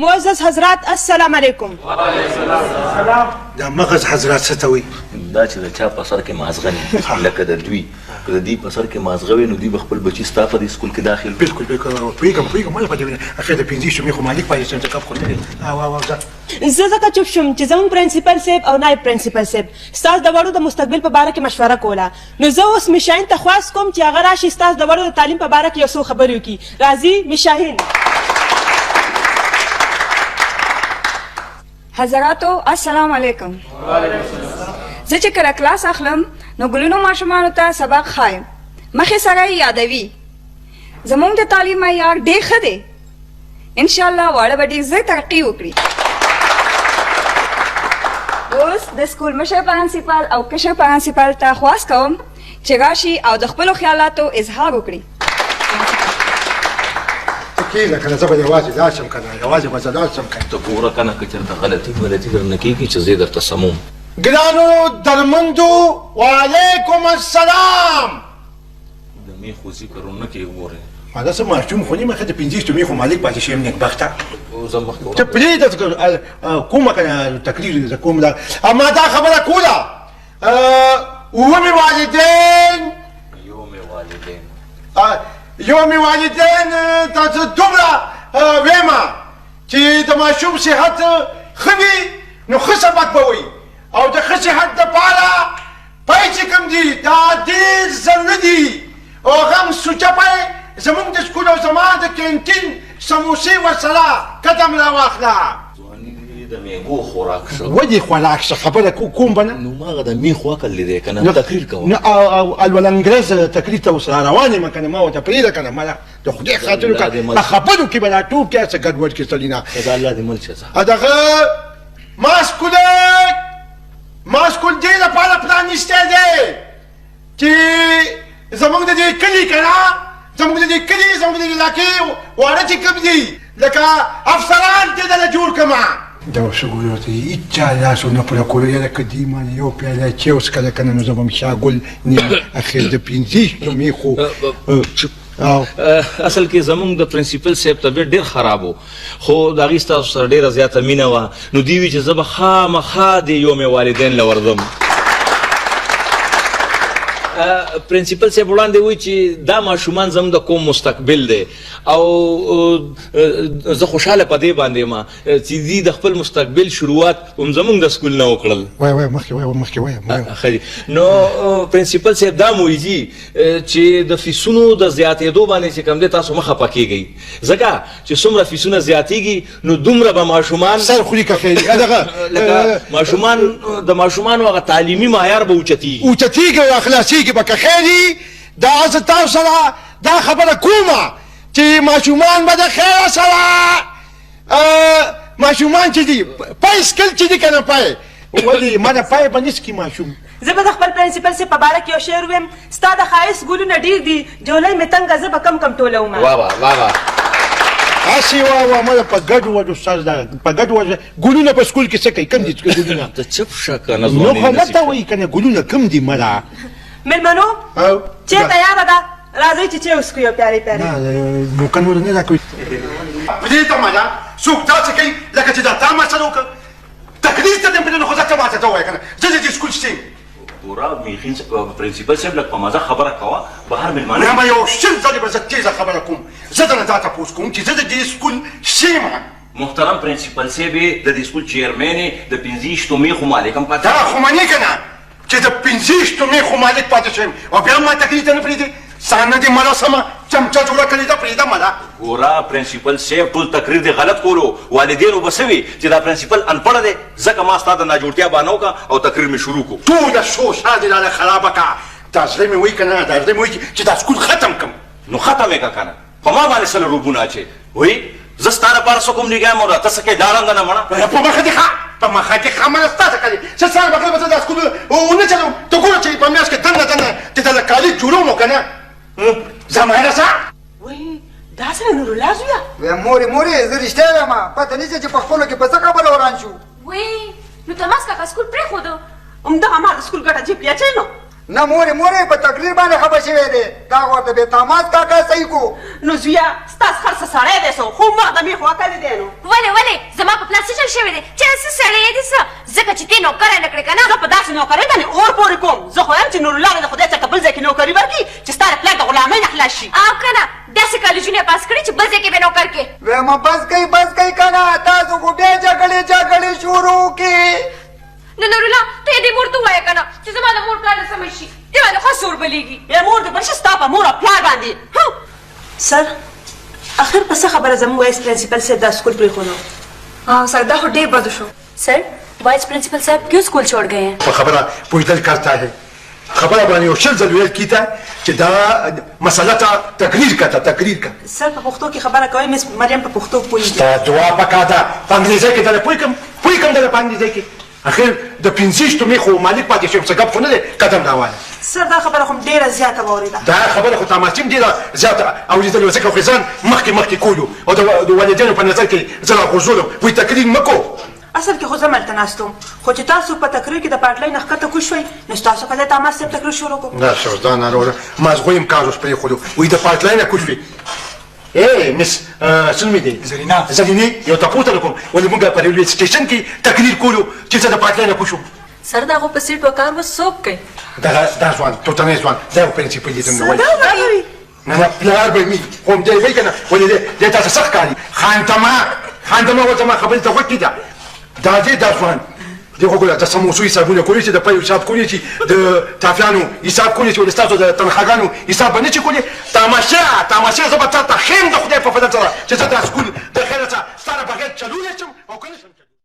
معزز حضرات السلام علیکم. سلام. دا مغز حضرات څه ته وایي؟ دا چې د چا په سر کې مازغه نه لکه د دوی که د دوی په سر کې مازغه وي نو دوی به خپل بچي ستا په دې سکول کې داخل بالکل پوهېږم مله پته اخر د پنځه شومې خو مالک پاتې شم چې کب خورتلی زه ځکه چوپ شوم چې زموږ پرنسپل صاحب او نایب پرنسپل صاحب ستاسو د وړو د مستقبل په باره کې مشوره کوله، نو زه اوس مشاهین ته خواست کوم چې هغه راشي ستاسو د وړو د تعلیم په باره کې یو څو خبرې وکړي. راځي مشاهین. حضراتو السلام علیکم. زه چې کله کلاس اخلم نو ګلونو ماشومانو ته سبق خایم، مخې سره یې یادوي. زموږ د تعلیم معیار ډېر ښه دی، انشاءالله واړه به ډېر ژر ترقي وکړي. اوس د سکول مشر پرنسپل او کشر پرنسپل ته خواست کوم چې راشي او د خپلو خیالاتو اظهار وکړي. کېږه که نه زه به یوازې لاړ شم که نه یوازې به زه لاړ شم که ته ګوره که نه که چېرته غلطي درنه کېږي چې زه یې درته سموم. ګرانو درمندو وعلیکم السلام. د میخو ذکر ونه کې ګورې ما دا څه ماشوم خو نیمه ښه د پنځه شتمې خو مالک پاتې شویم نیکبخته. زه مخکې ته پرېږده کومه که نه تقریر زه کوم دا ما دا خبره کوله اوومې والدین یو مې والدین تاسو دومره ویمه چې د ماشوم صحت ښه وي نو ښه سبق به وي او د ښه صحت دپاره پی چې کوم دي دا ډېر ضروري دي او هغه هم سوچه پی زمونږ د سکول او زما د کینټین سموسې ورسره قدم راواخله. د میوو خوراک شه ودې خوراک شه خبره کوم به نه نو ما هغه د میخو عقل لیدی که نه تقریر کوم الولنګریز تقریر ته ورسره روان یم که نه ما ورته پرېږده که نه ما د خدای خاطر وکړه په خبرو کې به دا ټوپ کې څه ګډوډ کې سړي نه دا الله دې مل شه دغه ما سکول دې لپاره پرانیستی دی چې زموږ د دې کلي که نه زموږ د دې کلي زموږ د دې علاقې واړه چې کوم دي لکه افسران دې دله جوړ کړمه. دا څه ګورې ورته هېچا لاس ونه پوره کولو یاره که دې مانې یو پیاله چای وڅښله که نه نو زه به م شاګل اخر د پنځه شتمې خو اصل کې زمونږ د پرنسپل صاحب طبیعت ډېر خراب و خو د هغې ستاسو سره ډېره زیاته مینه وه نو دوی وي چې زه به خامخا د یومې والدین له ورځم. پرنسپل صاحب وړاندې وایي چې دا ماشومان زموږ د قوم مستقبل دی او زه خوشحاله په دې باندې یم چې دوی د خپل مستقبل شروعات هم زموږ د سکول نه وکړل. مخکې وایه نو پرنسپل صاحب دا مو وایي چې د فیسونو د زیاتېدو باندې چې کوم دی تاسو مه خفه کېږئ ځکه چې څومره فیسونه زیاتېږي نو دومره به ماشومان سر خوري که خیري لکه د ماشومانو هغه تعلیمي معیار به اوچتېږي او اخلاصېږي به که خیري دا زه تاسو سره دا خبره کومه چې ماشومان به د خیره سره ماشومان چې دي پی سکل چې دي که نه پی ولې ما د پی به نسکي ماشوم. زه به د خپل پرنسپل صاحب په باره کې یو شعر ووایم ستا د ښایست ګلونه ډېر دي جولۍ مې تنګه زه به کم ټولومه. هسې واه مله په ګډ وډ استاد دا په ګډ وډ ګلونه په سکول کې څه کوي کم دي ګلونه ته چپ شه که نه نو خو نه ته وایي که نه ګلونه کم دي مره مېلمنو چای تیاره ده راځئ چې چای وڅښو یو پیالې پیالې. موقع نور نه راکوي پرېږده مله څوک داسې کوي لکه چې دا تا ما سره وکړه تقریر ته دې نو خو ځه ته ما ته ووایه که نه زه د دې سکول چې ګوره میخین پرنسپل صاحب لږ په مزه خبره کوه بهر مېلمانه نه ما یو شل ځلې به زه تېزه خبره کوم زه درنه دا تپوس کوم چې زه د دې سکول شیمه. محترم پرنسپل صاحب یې د دې سکول چیرمین یې د پنځه شتمې خو مالک هم پاتې دا خو منې که نه چې د پنځه شتمې خو مالک پاتې شویم او بیا ما تقریر ته نه پرېږدې ځان نه دې مله سمه چمچه جوړه کړې ده پرېږده مله. ګوره پرنسپل صاحب ټول تقریر دې غلط کولو والدینو به څه وي چې دا پرنسپل انپړه دی ځکه ما ستا د ناجوړتیا بهانه وکړه او تقریر مې شروع کړو. ټوله شوشا دې لاله خرابه کړه دا زړه مې وایي که نه دا زړه مې وایي چې دا سکول ختم کړم. نو ختم یې که که نه په ما باندې سله روبونه اچې وایي زه ستا لپاره څه کوم لګیم او ته څه کوې دا رنګه نه مړه په مخه دې ښه په مخه دې ښه مله ستا څه کوي څه سهار بکله به زه دا سکول ونه چلوم ته ګوره چې په میاشت کې دننه چې دا کالج جوړوم که نه زما رسه وایي دا سره نورالله زویه مورې زه رښتیا وایم پته نیسې چې په خپلو کې په څه خبره وران شو. وی نو تماس کاکا سکول پرېښودو همدغه ما د سکول ګټه جیب یې اچوي نو نه مورې په تقریر باندې خبر شوی دی دا ورته بې تماس کاکا صحیح کو نو زویا ستاسو خر څه سړی دی څه خو مخ د میخ وکړی دی نو ولې زما په پلاس چل شوی دی چې څه سړی دی څه ځکه چې تی نوکره نه کړې که نه زه په داسې نوکرۍ باندې اور پورې کوم زه خو یم چې نورالله د خدای څخه بل ځای کې نوکري ورکړي چې ستا د پلار د غلامۍ نه خلاص شي او که نه داسې کالجونه پاس کړي چې بل ځای کې به نوکر کې ویمه بس کوي که نه تاسو خو بیا جګړې شروع کړي نو نورالله ته یې دې مور ته ووایه که نه چې زما د مور پلار نه سمه شي دې باندې خو سور بلیږي ای مور دې بل شي ستا په مور او پلار باندې سر اخر په څه خبره زموږ وایس پرنسپل صاحب دا स्कूल پرېښودو सर दा ढेर बदो शो सर वाइस प्रिंसिपल साहब क्यों स्कूल छोड़ गए हैं خبره پوښتل کرتا ہے خبره باندې یو شل ځل ویل کیته چې دا مسله ته تقریر کا سر په پښتو کې خبره کوي مس مریم په پښتو پوهیږي تا دعا پکاته په انګریزي کې دا پوی کم دا په انګریزي کې اخر د پنځشتو میخو مالک پاتې شو څه غب خو نه قدم راواله سر دا خبره خو ډیره زیاته واوریده دا خبره خو تماسیم ډیره زیاته اوریدل وسکه خو ځان مخکې کولو او د والدینو په نظر کې زړه غوښولو وي تقریر مکو اصل کې خو زه ملته ناستم خو چې تاسو په تقریر کې د پاټلۍ نه ښکته کوز شوئ نو ستاسو په ځای تماس صاحب تقریر شروع کړو نه شوزدان ناروغه مازغویم کارو پرېښودو وي د پاټلۍ نه کوز شوي مس څه نومې دی زرینې یو تپوس ته کوم ولې موږ په ریلوې سټیشن کې تقریر کولو چې زه د پاټلۍ نه کوز شوم سر دا خو په سیټ وکار و سوق کوي دا ځوان ټوټنی ځوان دا یو پرنسپل دی څنګه وایي نه پلار به می کوم دی وایي که نه ولې دی تاسو سخت کاري خاندما ورته ما خبرې ته غوږ کېده دا دی دا ځوان دی خو ګوره د سموسو حسابونه کولی چې د پیو حساب کولی چې د ټافیانو حساب کولی چې د ستاسو د تنخواګانو حساب به نه چې کولی تماشه زه به تا ته ښیم د خدای په فضل سره چې زه دا سکول د خیره څخه ستا نه بغیر چلولی شم او که نه شم